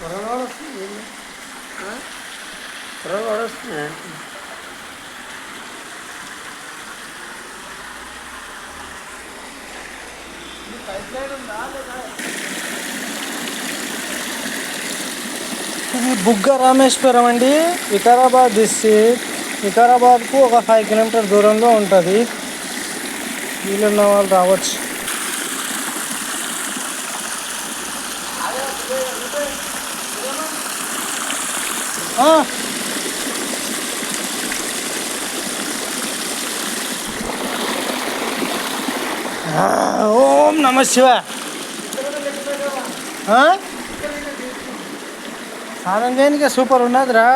త్వరగా వస్తుంది. త్వరగా వస్తుంది. బుగ్గ రామేశ్వరం అండి, వికారాబాద్ డిస్ట్రిక్ట్. వికారాబాద్కు ఒక 5 కిలోమీటర్ దూరంలో ఉంటుంది. వీలున్న వాళ్ళు రావచ్చు. ఓం నమ శివ. స్నానం చేయనికే సూపర్ ఉన్నదిరా.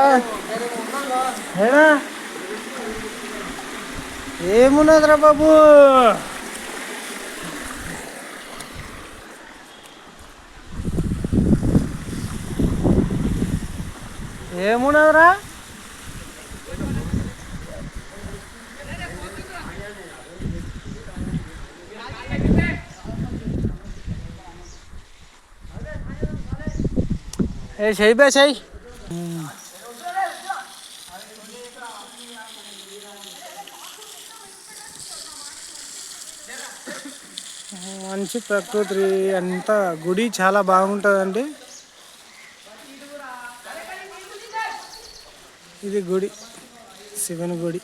ఏనా ఏమున్నదిరా బాబు? ఏమున్నదిరా? ఏ చెయ్యి బే చెయ్యి. మంచి ప్రకృతి అంతా. గుడి చాలా బాగుంటుందండి. ఇది గుడి, శివుని గుడి.